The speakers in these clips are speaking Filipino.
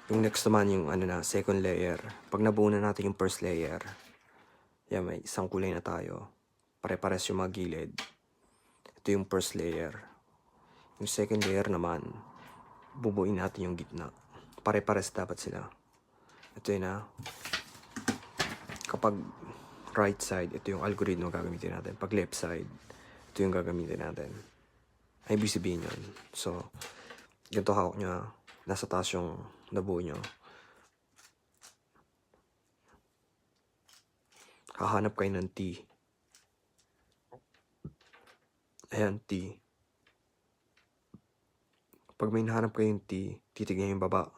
Yung next naman yung second layer. Pag nabuo na natin yung first layer, yan, may isang kulay na tayo. Pare-pares yung mga gilid. Ito yung first layer. Yung second layer naman, bubuin natin yung gitna. Pare-pares dapat sila. Ito yun kapag right side, ito yung algorithm gagamitin natin. Pag left side, ito yung gagamitin natin. Ay, ibig sabihin yun. So, ganito hawak nyo. Nasa taas yung nabuo nyo. Hahanap kayo ng T. Ayan, T. Pag may nahanap kayong T, titignan yung baba.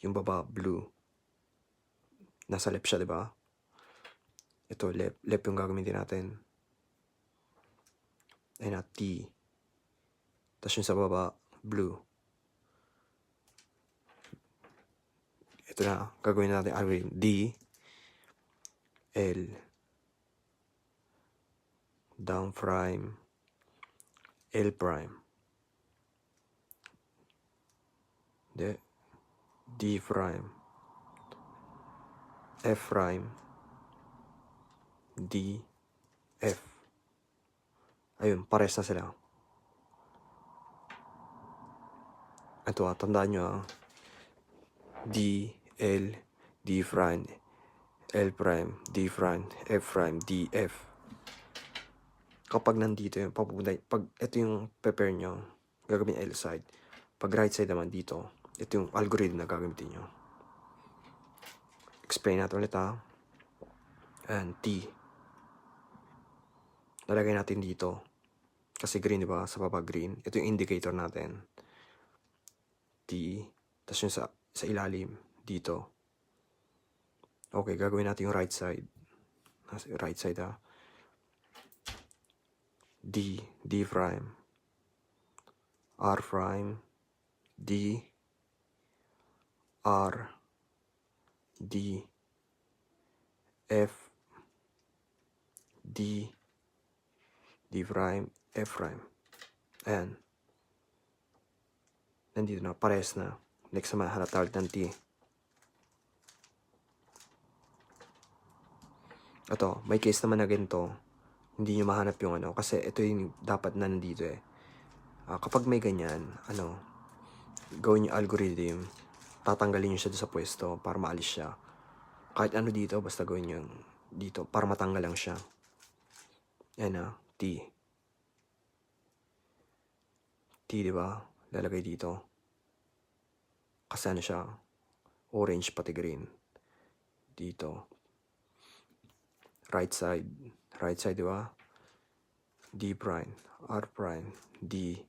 Yung baba, blue. Nasa left siya, di ba? Ito, left. Left yung gagamitin natin. Ayan na, T. Tapos yung sa baba, blue. Ito na, gagawin natin algorithm. D, L, down prime, L prime. D prime, F prime, D, F. Ayun, pares na sila. Ito tandaan nyo D, L, D prime, L prime, D prime, F prime, D, F. Kapag nandito yung papunta, pag ito yung prepare nyo, gagawin L side. Pag right side naman dito, ito yung algorithm na gagamitin nyo. Explain natin ulit And T. Lalagay natin dito. Kasi green, di ba? Sa baba green. Ito yung indicator natin. T. Tapos yung sa ilalim, dito. Okay, gagawin natin yung right side. Right side D, D prime, R prime, D, R, D, F, D, D prime, F prime. Ayan. Nandito na, pares na. Next naman, hanap tayo ng T. Ito, may case naman na ganito. Hindi nyo mahanap yung kasi ito yung dapat na nandito kapag may ganyan, gawin yung algorithm, tatanggalin nyo siya sa pwesto para maalis siya. Kahit dito, basta gawin yung dito para matanggal lang siya. Yan T. T, di ba? Lalagay dito. Kasi siya? Orange pati green. Dito. Right side, di ba? D prime, R prime, D,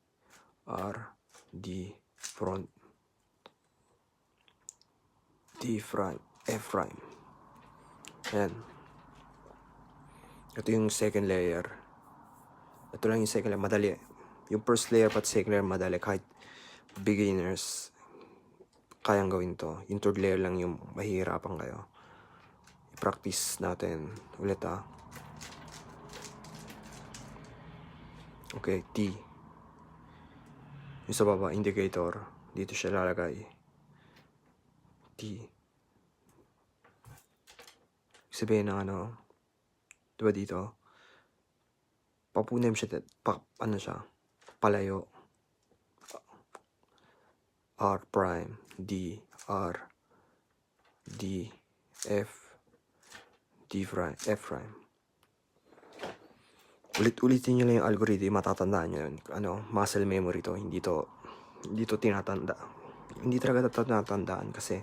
R, D, front, D prime, F prime. Ayan. Ito yung second layer. Ito lang yung second layer, madali. Yung first layer pat second layer, madali. Kahit beginners, kayang gawin to. Yung third layer lang yung mahihirapan kayo. I-practice natin ulit Okay, T. Yung sa baba, indicator. Dito siya lalagay. T. Sabihin ng diba dito? Papunem siya, siya? Palayo. R prime, D, R, D, F, D prime, F prime. Ulit-ulitin nyo lang yung algorithm, matatandaan nyo yun. Muscle memory to, hindi to tinatanda. Hindi talaga tinatandaan kasi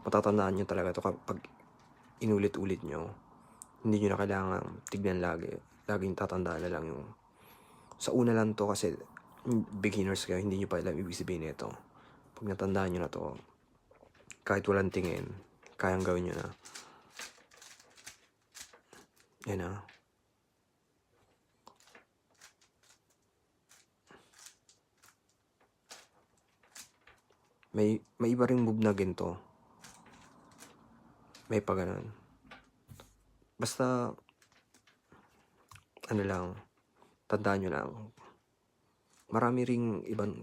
matatandaan nyo talaga to kapag inulit-ulit nyo. Hindi nyo na kailangan tignan lagi. Laging tatandaan na lang yung sa una lang to kasi beginners kayo, hindi nyo pa alam ibig sabihin nito. Pag natandaan nyo na to, kahit walang tingin, kayang gawin nyo na. Yan May iba ring move na ginto. May pa ganun. Basta, lang, tandaan nyo lang. Marami ring ibang